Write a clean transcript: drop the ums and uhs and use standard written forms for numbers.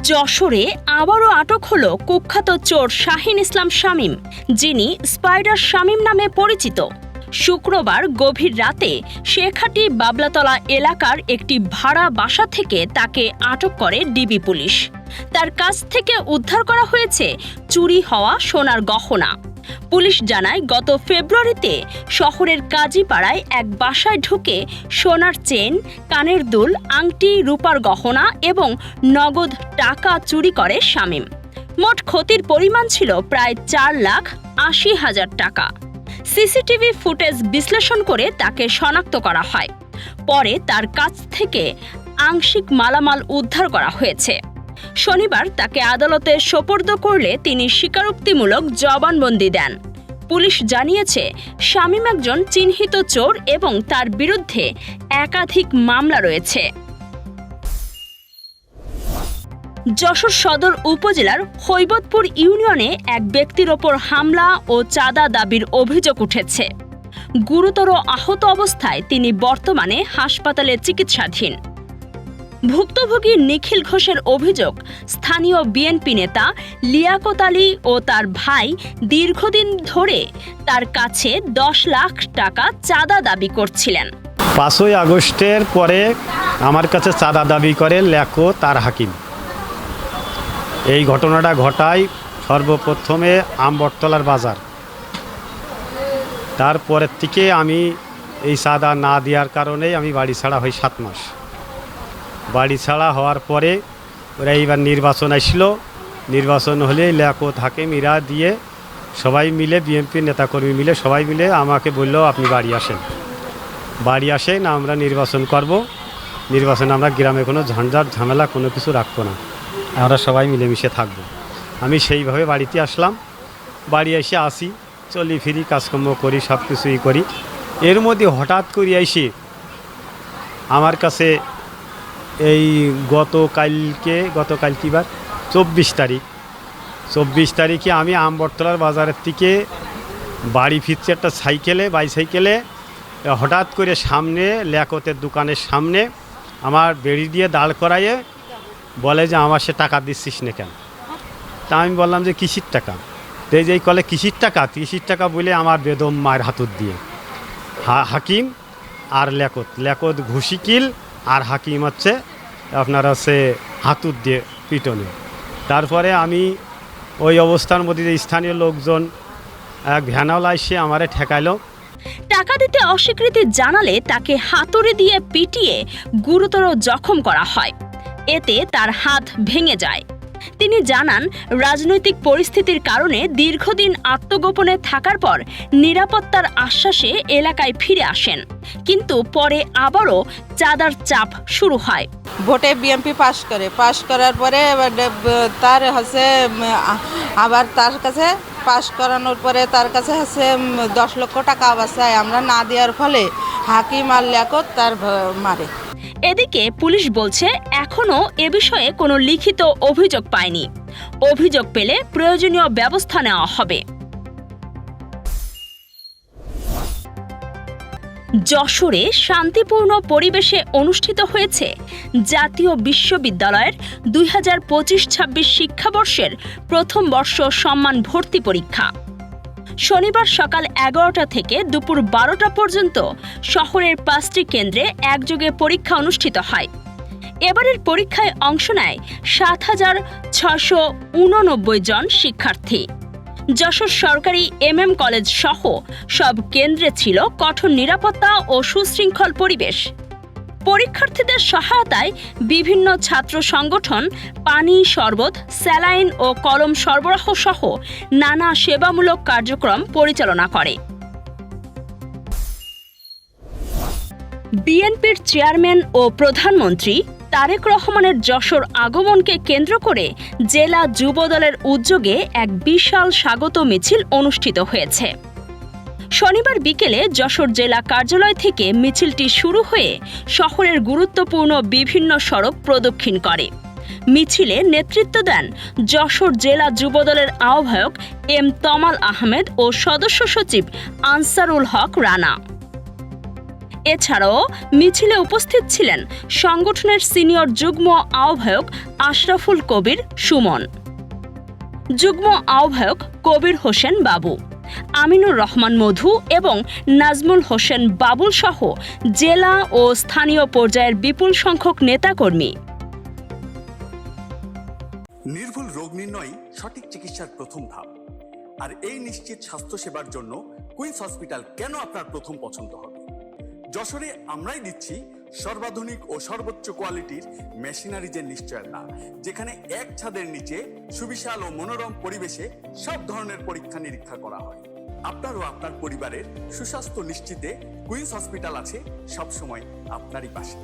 যশোরে আবারও আটক হলো কুখ্যাত চোর শাহিন ইসলাম শামীম, যিনি স্পাইডার শামীম নামে পরিচিত। শুক্রবার গভীর রাতে শেখাটি বাবলাতলা এলাকার একটি ভাড়া বাসা থেকে তাকে আটক করে ডিবি পুলিশ। তার কাছ থেকে উদ্ধার করা হয়েছে চুরি হওয়া সোনার গহনা। পুলিশ জানায়, গত ফেব্রুয়ারিতে শহরের কাজীপাড়ায় এক বাসায় ঢুকে সোনার চেন, কানের দুল, আংটি, রূপার গহনা এবং নগদ টাকা চুরি করে শামীম। মোট ক্ষতির পরিমাণ ছিল প্রায় 4,80,000 টাকা। সিসিটিভি ফুটেজ বিশ্লেষণ করে তাকে শনাক্ত করা হয়। পরে তার কাছ থেকে আংশিক মালামাল উদ্ধার করা হয়েছে। শনিবার তাকে আদালতে সোপর্দ করলে তিনি স্বীকারোক্তিমূলক জবানবন্দি দেন। পুলিশ জানিয়েছে, শামীম একজন চিহ্নিত চোর এবং তার বিরুদ্ধে একাধিক মামলা রয়েছে। যশোর সদর উপজেলার হৈবতপুর ইউনিয়নে এক ব্যক্তির ওপর হামলা ও চাঁদা দাবির অভিযোগ উঠেছে। গুরুতর আহত অবস্থায় তিনি বর্তমানে হাসপাতালে চিকিৎসাধীন। ভুক্তভোগী নিখিল ঘোষের অভিযোগ, স্থানীয় বিএনপি নেতা লিয়াকত আলী ও তার ভাই দীর্ঘদিন ধরে তার কাছে 10 লাখ টাকা চাঁদা দাবি করছিলেন। 5ই আগস্টের পরে আমার কাছে চাঁদা দাবি করে লিয়াকত আর হাকিম। এই ঘটনাটা ঘটায় সর্বপ্রথমে আমবটতলার বাজার। তারপরের থেকে আমি এই চাঁদা না দেওয়ার কারণেই আমি বাড়ি ছাড়া হই 7 মাস। বাড়ি ছাড়া হওয়ার পরে ওরা এইবার নির্বাচন আসলো। নির্বাচন হলে লিয়াকত হাকিম এরা দিয়ে সবাই মিলে, বিএনপি নেতাকর্মী মিলে সবাই মিলে আমাকে বললো, আপনি বাড়ি আসেন, বাড়ি আসেন, আমরা নির্বাচন করব। নির্বাচনে আমরা গ্রামে কোনো ঝঞ্ঝাট ঝামেলা কোনো কিছু রাখবো না, আমরা সবাই মিলেমিশে থাকবো। আমি সেইভাবে বাড়িতে আসলাম। বাড়ি এসে আসি, চলি ফিরি, কাজকর্ম করি, সব কিছুই করি। এর মধ্যে হঠাৎ করে এসে আমার কাছে এই গতকাল কিবার 24 তারিখে আমি আমবটতলার বাজারের থেকে বাড়ি ফিরছি একটা বাইসাইকেলে। হঠাৎ করে সামনে লিয়াকতের দোকানের সামনে আমার বেড়ি দিয়ে দাঁড় করাইয়ে বলে যে, আমার সে টাকা দিচ্ছিস না কেন? তা আমি বললাম যে কিসির টাকা? তো এই যে কলে কিসির টাকা বলে আমার বেদম মায়ের হাতুর দিয়ে হাকিম আর লিয়াকত ঘুষিকিল আর হাকিম হচ্ছে আপনার হচ্ছে হাতুর দিয়ে পিটনে। তারপরে আমি ওই অবস্থার মধ্যে স্থানীয় লোকজন এক ভ্যানওয়ালা এসে আমারে ঠেকাইলো। টাকা দিতে অস্বীকৃতি জানালে তাকে হাতুড়ি দিয়ে পিটিয়ে গুরুতর জখম করা হয়। এতে তার হাত ভেঙে যায়। তিনি জানান, রাজনৈতিক পরিস্থিতির কারণে দীর্ঘদিন আত্মগোপনে থাকার পর নিরাপত্তার আশ্বাসে এলাকায় ফিরে আসেন, কিন্তু পরে আবারও চাঁদার চাপ শুরু হয়। ভোটে বিএনপি পাশ করার পরে তার হচ্ছে আবার তার কাছে পাশ করানোর পরে তার কাছে হচ্ছে 10 লক্ষ টাকা আবার চাই। আমরা না দেওয়ার ফলে হাকিম আর লিয়াকত তার মারে। এদিকে পুলিশ বলছে, এখনও এ বিষয়ে কোনো লিখিত অভিযোগ পায়নি। অভিযোগ পেলে প্রয়োজনীয় ব্যবস্থা নেওয়া হবে। যশোরে শান্তিপূর্ণ পরিবেশে অনুষ্ঠিত হয়েছে জাতীয় বিশ্ববিদ্যালয়ের 2025-26 শিক্ষাবর্ষের প্রথম বর্ষ সম্মান ভর্তি পরীক্ষা। শনিবার সকাল 11টা থেকে দুপুর 12টা পর্যন্ত শহরের 5টি কেন্দ্রে একযোগে পরীক্ষা অনুষ্ঠিত হয়। এবারের পরীক্ষায় অংশ নেয় 7,689 জন শিক্ষার্থী। যশোর সরকারি MM কলেজ সহ সব কেন্দ্রে ছিল কঠোর নিরাপত্তা ও সুশৃঙ্খল পরিবেশ। পরীক্ষার্থীদের সহায়তায় বিভিন্ন ছাত্র সংগঠন পানি, শরবত, স্যালাইন ও কলম সরবরাহ সহ নানা সেবামূলক কার্যক্রম পরিচালনা করে। বিএনপির চেয়ারম্যান ও প্রধানমন্ত্রী তারেক রহমানের যশোর আগমনকে কেন্দ্র করে জেলা যুবদলের উদ্যোগে এক বিশাল স্বাগত মিছিল অনুষ্ঠিত হয়েছে। শনিবার বিকেলে যশোর জেলা কার্যালয় থেকে মিছিলটি শুরু হয়ে শহরের গুরুত্বপূর্ণ বিভিন্ন সড়ক প্রদক্ষিণ করে। মিছিলে নেতৃত্ব দেন যশোর জেলা যুবদলের আহ্বায়ক M তমাল আহমেদ ও সদস্য সচিব আনসারুল হক রানা। এছাড়াও মিছিলে উপস্থিত ছিলেন সংগঠনের সিনিয়র যুগ্ম আহ্বায়ক আশরাফুল কবির সুমন, যুগ্ম আহ্বায়ক কবির হোসেন বাবু, আমিনুর রহমান মধু এবং নাজমুল হোসেন বাবুল সহ জেলা ও স্থানীয় পর্যায়ের বিপুল সংখ্যক নেতাকর্মী। নির্ভুল রোগ নির্ণয় সঠিক চিকিৎসার প্রথম ধাপ, আর এই নিশ্চিত স্বাস্থ্যসেবার জন্য কুইন্স হসপিটাল কেন আপনার প্রথম পছন্দ হবে। যশোরে আমরাই দিচ্ছি সর্বাধুনিক ও সর্বোচ্চ কোয়ালিটির মেশিনারিজের নিশ্চয়তা, যেখানে এক ছাদের নিচে সুবিশাল ও মনোরম পরিবেশে সব ধরনের পরীক্ষা নিরীক্ষা করা হয়। আপনার ও আপনার পরিবারের সুস্বাস্থ্য নিশ্চিতে কুইন্স হসপিটাল আছে সবসময় আপনারই পাশে।